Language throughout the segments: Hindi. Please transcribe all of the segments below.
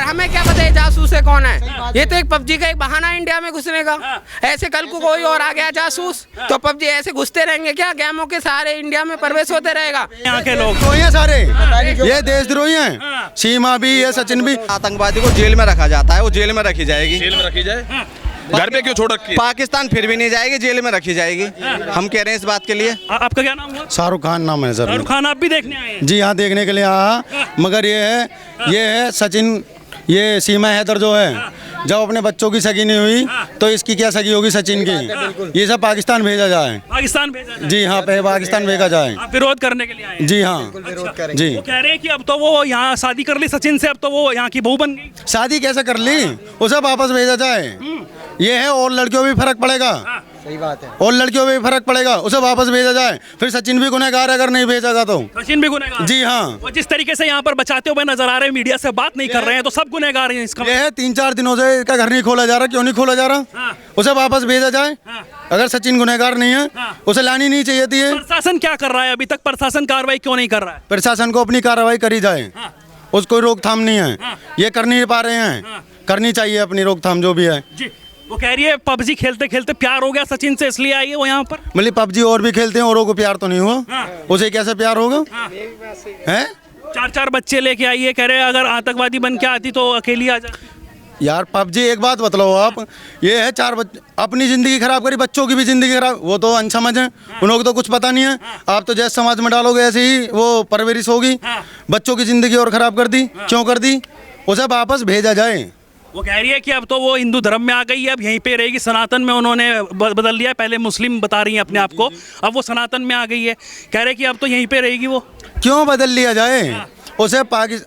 हमें क्या पता है जासूस है कौन है। ये तो एक पबजी का एक बहाना है इंडिया में घुसने का। ऐसे कल को कोई और आ गया जासूस तो पबजी ऐसे घुसते रहेंगे क्या, गेमों के सारे इंडिया में प्रवेश होते रहेगा। यहाँ के लोग तो ये सारे ये देशद्रोही हैं, सीमा भी ये सचिन भी। आतंकवादी को जेल में रखा जाता है, वो जेल में रखी जाएगी। जेल में रखी जाए, घर पे क्यों छोड़ रखी है? पाकिस्तान फिर भी नहीं जाएगी, जेल में रखी जाएगी। हम कह रहे हैं इस बात के लिए। आपका क्या नाम हुआ? शाहरुख खान नाम है सर। शाहरुख खान आप भी देखने आए हैं? जी हाँ, देखने के लिए आया, मगर ये है सचिन, ये सीमा हैदर जो है, जब अपने बच्चों की सगी नहीं हुई तो इसकी क्या सगी होगी सचिन की। ये सब पाकिस्तान भेजा जाए। पाकिस्तान भेजा जाए? जी हाँ, पाकिस्तान भेजा जाए। आप विरोध करने के लिए आए हैं? जी हाँ जी। वो कह रहे हैं कि अब तो वो यहाँ शादी कर ली सचिन से, अब तो वो यहाँ की बहू बन गई। शादी कैसे कर ली, उसे वापस भेजा जाए। ये है, और लड़कियों भी फर्क पड़ेगा। सही बात है। और लड़कियों में भी फर्क पड़ेगा, उसे वापस भेजा जाए। फिर सचिन भी गुनहगार है अगर नहीं भेजेगा तो। सचिन भी गुनहगार? जी हाँ। वो जिस तरीके से यहाँ पर बचाते हुए नजर आ रहे हैं, मीडिया से बात नहीं कर रहे हैं, तो सब गुनहगार हैं इसका। ये है 3-4 दिनों से इसका घर नहीं खोला जा रहा, क्यों नहीं खोला जा रहा? उसे वापस भेजा जाए। अगर सचिन गुनहगार नहीं है, उसे लानी नहीं चाहिए थी। प्रशासन क्या कर रहा है अभी तक? प्रशासन कार्रवाई क्यों नहीं कर रहा है? प्रशासन को अपनी कार्रवाई करी जाए, उसको रोकथाम नहीं है, ये कर नहीं पा रहे हैं, करनी चाहिए अपनी रोकथाम जो भी है। जी, वो कह रही है पबजी खेलते खेलते प्यार हो गया सचिन से, इसलिए आई है वो यहाँ पर। मतलब पबजी और भी खेलते हैं, औरों को प्यार तो नहीं हुआ, उसे कैसे प्यार होगा? है 4-4 बच्चे लेके आई है, कह रहे अगर आतंकवादी बन के आती तो अकेली आ जाती। यार पबजी, एक बात बतलाओ आप, ये है 4 बच्चे, अपनी ज़िंदगी खराब करी, बच्चों की भी ज़िंदगी खराब। वो तो अनसमझ है, उनको तो कुछ पता नहीं है। आप तो जैसे समाज में डालोगे ऐसे ही वो परवरिश होगी। बच्चों की ज़िंदगी और ख़राब कर दी, क्यों कर दी? उसे वापस भेजा जाए। वो कह रही है कि अब तो वो हिंदू धर्म में आ गई है, अब यहीं पे रहेगी। सनातन में उन्होंने बदल लिया है, पहले मुस्लिम बता रही हैं अपने आप को, अब वो सनातन में आ गई है। कह रहे कि अब तो यहीं पे रहेगी वो। क्यों बदल लिया जाए? उसे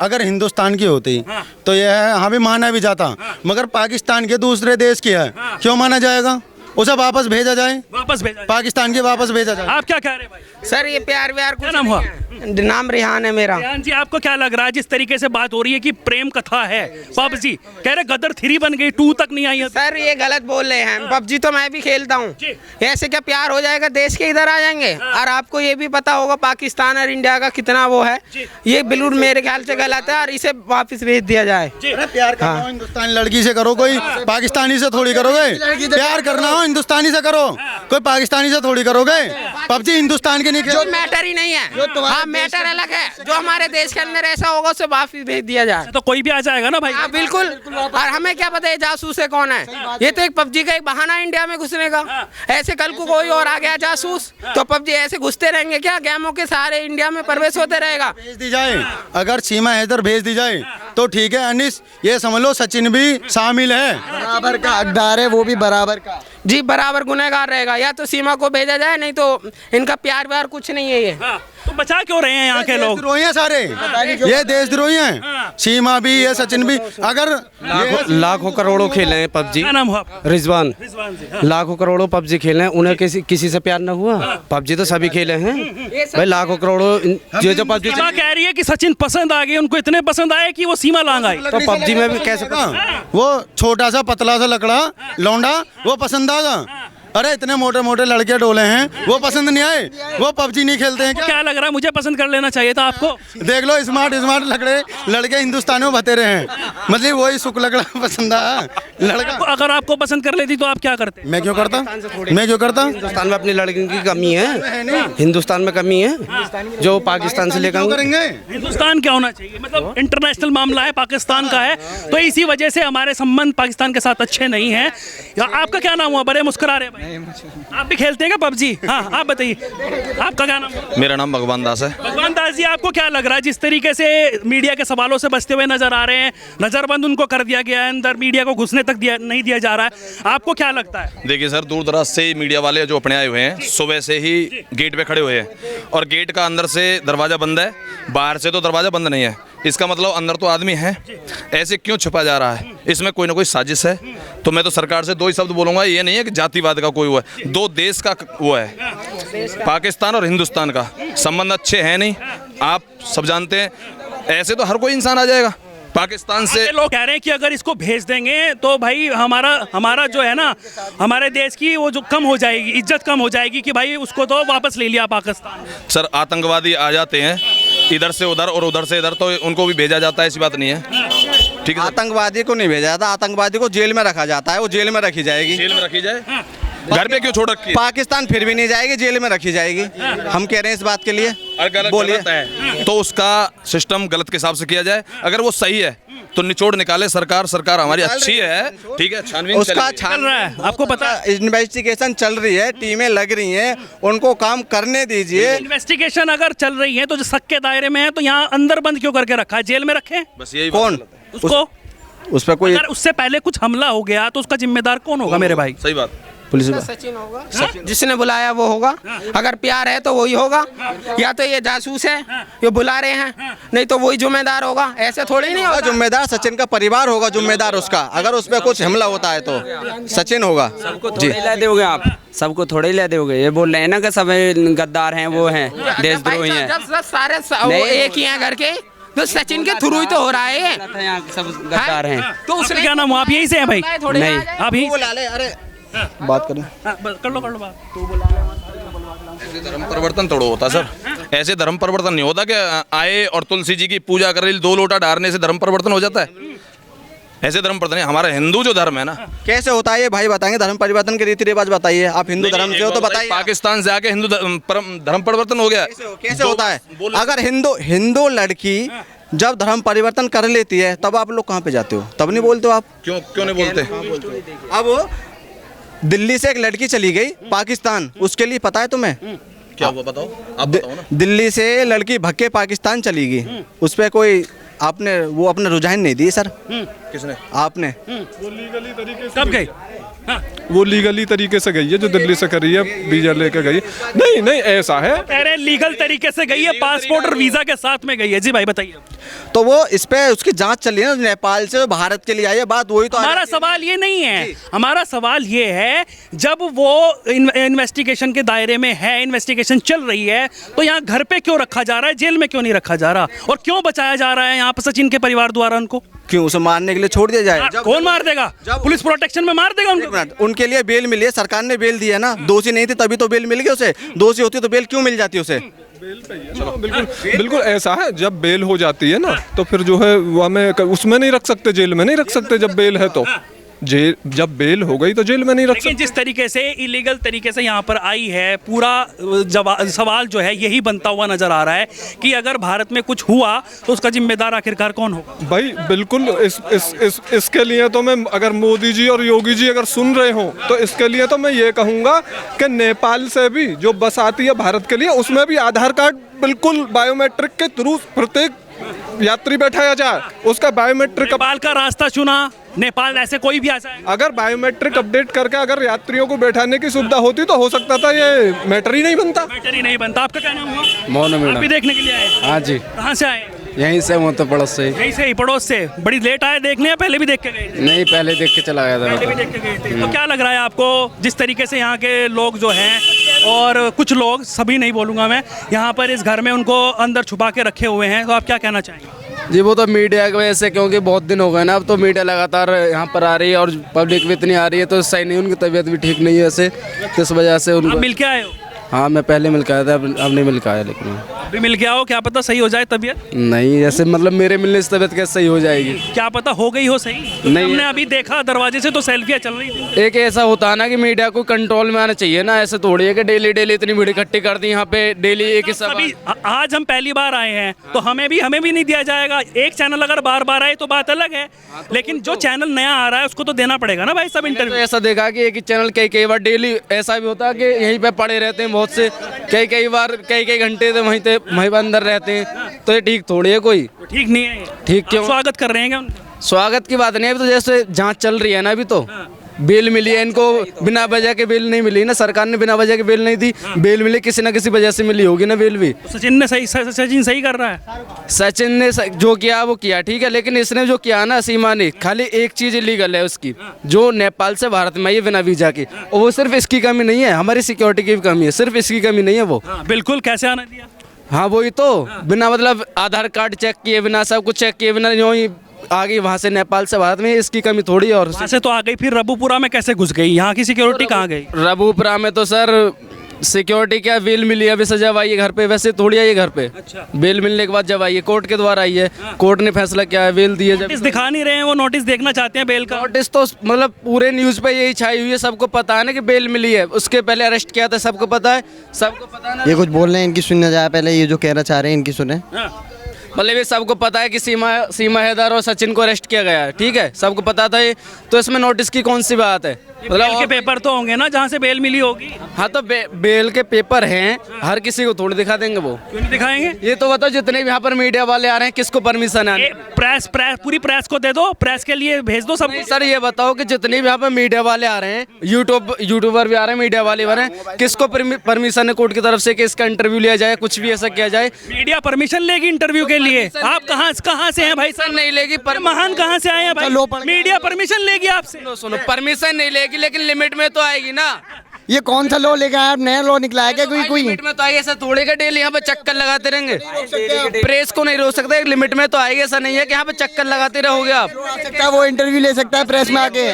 अगर हिंदुस्तान की होती तो यह है, हाँ भी माना भी जाता, मगर पाकिस्तान के दूसरे देश की है, क्यों माना जाएगा? उसे वापस भेजा जाए, वापस भेजा जाए। पाकिस्तान के वापस भेजा जाए। आप क्या कह रहे हैं भाई? सर ये प्यार व्यार कुछ क्या नाम नहीं हुआ? है। नाम रिहान है मेरा। रेहान जी, आपको क्या लग रहा है जिस तरीके से बात हो रही है कि प्रेम कथा है पबजी, कह रहे गदर 3 बन गई, 2 तक नहीं आई है? सर ये गलत बोल रहे हैं, पबजी तो मैं भी खेलता हूँ। ऐसे क्या प्यार हो जाएगा, देश के इधर आ जाएंगे। और आपको ये भी पता होगा पाकिस्तान और इंडिया का कितना वो है, ये बिल्कुल मेरे ख्याल से गलत है और इसे वापस भेज दिया जाए। प्यार करना हो हिंदुस्तानी लड़की से करो, कोई पाकिस्तानी से थोड़ी करोगे। प्यार करना हो हिंदुस्तानी से करो, कोई पाकिस्तानी से थोड़ी करोगे। पबजी हिंदुस्तान के नहीं जो मैटर ही नहीं है। हाँ मैटर अलग है, जो हमारे देश के अंदर ऐसा होगा उसे वापस भेज दिया जाए। तो कोई भी आ जाएगा ना भाई? हाँ बिल्कुल। और हमें क्या पता है जासूस है कौन है। ये तो एक पबजी का एक बहाना है इंडिया में घुसने का। ऐसे कल को कोई और आ गया जासूस तो पबजी ऐसे घुसते रहेंगे क्या, गेमों के सारे इंडिया में प्रवेश होते रहेगा। भेज दी जाए, अगर सीमा हैदर भेज दी जाए तो ठीक है। अनिस ये समझ लो सचिन भी शामिल है, बराबर का हकदार है, वो भी बराबर का। जी बराबर गुनहगार रहेगा। या तो सीमा को भेजा जाए, नहीं तो इनका प्यार व्यार कुछ नहीं है। ये तो बचा क्यों रहे हैं यहाँ के लोग? देशद्रोही हैं सारे, ये देशद्रोही हैं। सीमा भी ये सचिन भी। अगर लाखों करोड़ों खेले हैं पबजी। क्या नाम हुआ आपका? रिजवान। रिजवान जी, लाखों करोड़ों पबजी खेले हैं, उन्हें किसी से प्यार न हुआ? पबजी तो सभी खेले हैं भाई, लाखों करोड़ों जो पबजी। सीमा कह रही है कि सचिन पसंद आ गए, उनको इतने पसंद आए कि वो सीमा लांग आई। तो पबजी में भी कैसे वो छोटा सा पतला सा लकड़ा लौंडा वो पसंद आगा? अरे इतने मोटे मोटे लड़के डोले हैं, वो पसंद नहीं आए? वो पबजी नहीं खेलते हैं क्या लग रहा है, मुझे पसंद कर लेना चाहिए था आपको? देख लो स्मार्ट लड़के हिंदुस्तान में बतेरे हैं, मतलब वही सुख लकड़ा पसंद आया लड़का। अगर आपको पसंद कर लेती तो आप क्या करते? मैं क्यों करता? हिंदुस्तान में अपनी लड़कियों की कमी है, हिंदुस्तान में कमी है जो पाकिस्तान से लेकर करेंगे। हिंदुस्तान क्या होना चाहिए, मतलब इंटरनेशनल मामला है, पाकिस्तान का है, तो इसी वजह से हमारे संबंध पाकिस्तान के साथ अच्छे नहीं हैं। आपका क्या नाम हुआ? बड़े मुस्कुरा रहे भाई। आप भी खेलते हैं क्या पबजी? हाँ आप बताइए, आपका क्या नाम? मेरा नाम भगवान दास है। भगवान दास जी, आपको क्या लग रहा है जिस तरीके से मीडिया के सवालों से बचते हुए नजर आ रहे हैं, नजरबंद उनको कर दिया गया है, अंदर मीडिया को घुसने तक नहीं दिया जा रहा है, आपको क्या लगता है? देखिए सर, दूर दराज से मीडिया वाले जो अपने आए हुए हैं, सुबह से ही गेट पे खड़े हुए हैं, और गेट का अंदर से दरवाजा बंद है, बाहर से तो दरवाजा बंद नहीं है। इसका मतलब अंदर तो आदमी है, ऐसे क्यों छुपा जा रहा है? इसमें कोई ना कोई साजिश है। तो मैं तो सरकार से 2 ही शब्द बोलूंगा, ये नहीं है कि जातिवाद का कोई वो है, 2 देश का वो है, पाकिस्तान और हिंदुस्तान का संबंध अच्छे हैं नहीं, आप सब जानते हैं। ऐसे तो हर कोई इंसान आ जाएगा पाकिस्तान से। लोग कह रहे हैं कि अगर इसको भेज देंगे तो भाई हमारा जो है ना, हमारे देश की वो जो कम हो जाएगी, इज्जत कम हो जाएगी कि भाई उसको तो वापस ले लिया पाकिस्तान। सर आतंकवादी आ जाते हैं इधर से उधर और उधर से इधर, तो उनको भी भेजा जाता है, ऐसी बात नहीं है। ठीक है सर? आतंकवादी को नहीं भेजा जाता, आतंकवादी को जेल में रखा जाता है, वो जेल में रखी जाएगी। जेल में रखी जाए, घर पे क्यों छोड़ रखी है? पाकिस्तान फिर भी नहीं जाएगी, जेल में रखी जाएगी। हम कह रहे हैं इस बात के लिए। अगर गलत बोलिए। गलत है तो उसका सिस्टम गलत के हिसाब से किया जाए, अगर वो सही है तो निचोड़ निकाले सरकार। सरकार हमारी अच्छी है, ठीक है, छानबीन उसका चल रहा है, आपको पता है? इन्वेस्टिगेशन चल रही है, टीमें लग रही हैं, उनको काम करने दीजिए। इन्वेस्टिगेशन अगर चल रही है तो जो शक के दायरे में है तो यहाँ अंदर बंद क्यों करके रखा है, जेल में रखें बस यही कौन उसको? उस पर कोई अगर उससे पहले कुछ हमला हो गया तो उसका जिम्मेदार कौन होगा मेरे भाई? सही बात। पुलिस सचिन होगा, जिसने बुलाया वो होगा। अगर प्यार है तो वही होगा, या तो ये जासूस है ये बुला रहे हैं, नहीं तो वही जिम्मेदार होगा। ऐसे थोड़ी नहीं होगा। जिम्मेदार सचिन का परिवार होगा जिम्मेदार उसका, अगर उस पर कुछ हमला होता है तो सचिन होगा। जी ले दोगे आप, सबको थोड़े ले दोगे। ये बोल रहे हैं ना कि सब गद्दार हैं, वो हैं देशद्रोही हैं। जब सारे वो एक ही हैं घर के, तो सचिन के थ्रू ही तो हो रहा है ये। यहाँ सब गद्दार हैं। तो आपका उसने क्या नाम हुआ? आप यहीं से हैं भाई? नहीं, आप ही अरे बात करें, कर लो बात। ऐसे धर्म परिवर्तन थोड़ा होता सर, ऐसे धर्म परिवर्तन नहीं होता कि आए और तुलसी जी की पूजा कर रही, 2 लोटा डालने से धर्म परिवर्तन हो जाता है। ऐसे धर्म परिवर्तन हमारा हिंदू जो धर्म है ना, कैसे होता है ये भाई बताएंगे? धर्म परिवर्तन के रीति रिवाज बताइए। आप हिंदू धर्म से हो तो बताइए। पाकिस्तान से आके हिंदू धर्म परिवर्तन हो गया। कैसे होता है? अगर हिंदू लड़की जब धर्म परिवर्तन कर लेती है तब आप लोग कहाँ पे जाते हो? तब नहीं बोलते हो आप? क्यों नहीं बोलते? अब दिल्ली से एक लड़की चली गई पाकिस्तान, उसके लिए पता है तुम्हें क्या हुआ बताओ, आप बताओ ना। दिल्ली से लड़की भग के पाकिस्तान चली गई, उस पर कोई आपने वो अपने रुझान नहीं दिए सर? किसने? आपने। कब गई? वो लीगली तरीके से गई है, जो दिल्ली से करी है, वीजा लेकर गई। नहीं नहीं ऐसा है, कह रहे हैं लीगल तरीके से गई है, पासपोर्ट और वीजा के साथ में गई है। जी भाई बताइए। तो वो इस पे उसकी जांच चल रही है ना, नेपाल से भारत के लिए आई है, बात वही तो। हमारा सवाल ये नहीं है, हमारा सवाल ये है जब वो इन्वेस्टिगेशन के दायरे में है, इन्वेस्टिगेशन चल रही है, तो यहाँ घर पे क्यों रखा जा रहा है, जेल में क्यों नहीं रखा जा रहा, और क्यों बचाया जा रहा है यहाँ पर सचिन के परिवार द्वारा उनको? क्यों उसे मारने के लिए छोड़ दिया जाए? कौन मार देगा? पुलिस प्रोटेक्शन में मार देगा उनको? उनके लिए बेल मिली है, सरकार ने बेल दी है ना। दोषी नहीं थे तभी तो बेल मिल गई उसे, दोषी होती तो बेल क्यों मिल जाती उसे? बिल्कुल बिल्कुल ऐसा है। जब बेल हो जाती है ना तो फिर जो है वो हमें उसमें नहीं रख सकते, जेल में नहीं रख सकते। जब बेल है तो जेल, जब बेल हो गई तो जेल में नहीं रख सकते। लेकिन जिस तरीके से इलीगल तरीके से यहाँ पर आई है, पूरा सवाल जो है यही बनता हुआ नजर आ रहा है कि अगर भारत में कुछ हुआ तो उसका जिम्मेदार आखिरकार कौन होगा? भाई बिल्कुल इसके लिए तो मैं, अगर मोदी जी और योगी जी अगर सुन रहे हो तो इसके लिए तो मैं ये कहूँगा कि नेपाल से भी जो बस आती है भारत के लिए, उसमें भी आधार कार्ड बिल्कुल बायोमेट्रिक के थ्रू प्रत्येक यात्री बैठाया जाए, उसका बायोमेट्रिक। नेपाल का रास्ता चुना, नेपाल ऐसे कोई भी आ जाए। अगर बायोमेट्रिक अपडेट करके अगर यात्रियों को बैठाने की सुविधा होती तो हो सकता था ये मैटर ही नहीं बनता। मैटर ही नहीं बनता। आपका क्या नाम हुआ? मोहन आप मैडम। भी देखने के लिए आए? हाँ जी, कहाँ से आए? यहीं से वो तो पड़ोस से। यहीं से ही, पड़ोस से। बड़ी लेट आए देखने, या पहले भी देख के गए थे? नहीं, पहले देख के चला गया पहले भी देख के गए थे। तो क्या लग रहा है आपको, जिस तरीके से यहाँ के लोग जो हैं, और कुछ लोग, सभी नहीं बोलूँगा मैं, यहाँ पर इस घर में उनको अंदर छुपा के रखे हुए हैं, तो आप क्या कहना चाहेंगे? जी वो तो मीडिया की वजह से, क्योंकि बहुत दिन हो गए ना, अब तो मीडिया लगातार यहाँ पर आ रही है और पब्लिक भी इतनी आ रही है, तो सही नहीं, उनकी तबीयत भी ठीक नहीं है ऐसे, इस वजह से आप उनको। मिल के आए हो? हाँ मैं पहले मिल के आया था, अब नहीं मिल के आया। लेकिन अभी मिल के आओ, क्या पता सही हो जाए तबीयत? नहीं, ऐसे मतलब मेरे मिलने से तबीयत कैसे सही हो जाएगी? क्या पता हो गई हो सही? नहीं। हमने अभी देखा दरवाजे से तो सेल्फियाँ चल रही थी। एक ऐसा होता है ना कि मीडिया को कंट्रोल में आना चाहिए ना, ऐसे थोड़ी है कि डेली डेली इतनी भीड़ इकट्ठी कर दी यहाँ पे, डेली एक ही अभी आज हम पहली बार आए हैं तो हमें भी नहीं दिया जाएगा। एक चैनल अगर बार बार आए तो बात अलग है, लेकिन जो चैनल नया आ रहा है उसको तो देना पड़ेगा ना भाई सब तो इंटरव्यू। ऐसा देखा कि एक ही चैनल कई बार डेली ऐसा भी होता है कि यहीं पे पड़े रहते हैं बहुत से, कई बार कई घंटे तो वहीं पे अंदर रहते हैं, तो ये ठीक थोड़ी है कोई? ठीक नहीं है। ठीक क्यों? आप स्वागत कर रहे हैं क्या उनका? स्वागत की बात नहीं है, अभी तो जैसे जांच चल रही है ना, अभी तो बेल मिली है इनको, बिना वजह के बेल नहीं मिली ना, सरकार ने बिना वजह के बेल नहीं दी, बेल मिली किसी ना किसी वजह से मिली होगी ना बेल भी। सचिन सही कर रहा है। सचिन ने जो किया वो किया, ठीक है, लेकिन इसने जो किया ना, सीमा ने, खाली एक चीज इलीगल है उसकी, जो नेपाल से भारत में आई है बिना वीजा के, और वो सिर्फ इसकी कमी नहीं है, हमारी सिक्योरिटी की भी कमी है, सिर्फ इसकी कमी नहीं है वो। बिल्कुल, कैसे आना दिया? हाँ वही तो, बिना मतलब आधार कार्ड चेक किए बिना, सब कुछ चेक किए बिना यूँ ही आ गई वहाँ से नेपाल से भारत में, इसकी कमी थोड़ी है। और वहाँ से तो आ गई, फिर रबुपुरा में कैसे घुस गई? यहाँ की सिक्योरिटी कहाँ गई? रबुपुरा में तो सर सिक्योरिटी क्या, बेल मिली है अभी से, जब आई है घर पे, वैसे थोड़ी आई है घर पे। अच्छा। बेल मिलने के बाद जब आई है, कोर्ट के द्वारा आई है, कोर्ट ने फैसला किया है, बेल दी है। जब नोटिस दिखा नहीं रहे हैं, वो नोटिस देखना चाहते हैं बेल का। नोटिस तो मतलब पूरे न्यूज़ पे यही छाई हुई है, सबको पता है ना कि बेल मिली है। उसके पहले अरेस्ट किया था, सबको पता है, सबको पता है ना। ये कुछ बोल रहे हैं, इनकी सुनना जाए पहले, ये जो कहना चाह रहे हैं इनकी सुने। मतलब ये सबको पता है कि सीमा हैदर और सचिन को अरेस्ट किया गया है, ठीक है, सबको पता था ये, तो इसमें नोटिस की कौन सी बात है? बेल के पेपर तो होंगे ना जहाँ से बेल मिली होगी। हाँ तो बेल के पेपर हैं, हर किसी को थोड़ी दिखा देंगे वो। क्यों नहीं दिखाएंगे? ये तो बताओ जितने भी यहाँ पर मीडिया वाले आ रहे हैं, किसको परमिशन है? प्रेस पूरी प्रेस को दे दो, प्रेस के लिए भेज दो सब। सर ये बताओ कि जितने भी यहाँ पर मीडिया वाले आ रहे हैं, यूट्यूबर भी आ रहे हैं, मीडिया वाले आ रहे हैं, किसको परमिशन है कोर्ट की तरफ से कि इसका इंटरव्यू लिया जाए, कुछ भी ऐसा किया जाए? मीडिया परमिशन लेगी इंटरव्यू के लिए? आप कहाँ से हैं भाई? सर नहीं लेगी, महान कहाँ से आए हैं भाई? मीडिया परमिशन लेगी आपसे? सुनो, परमिशन नहीं लेगी, लेकिन लिमिट में तो आएगी ना। ये कौन सा लॉ लेके आया, नया लॉ निकला है क्या कोई? लिमिट में तो आएगी, ऐसा थोड़े का डेली यहाँ पे चक्कर लगाते रहेंगे। प्रेस को नहीं रोक सकते, लिमिट में तो आएगी, ऐसा नहीं है कि यहाँ पे चक्कर लगाते रहोगे आप। वो इंटरव्यू ले सकता है प्रेस में आके।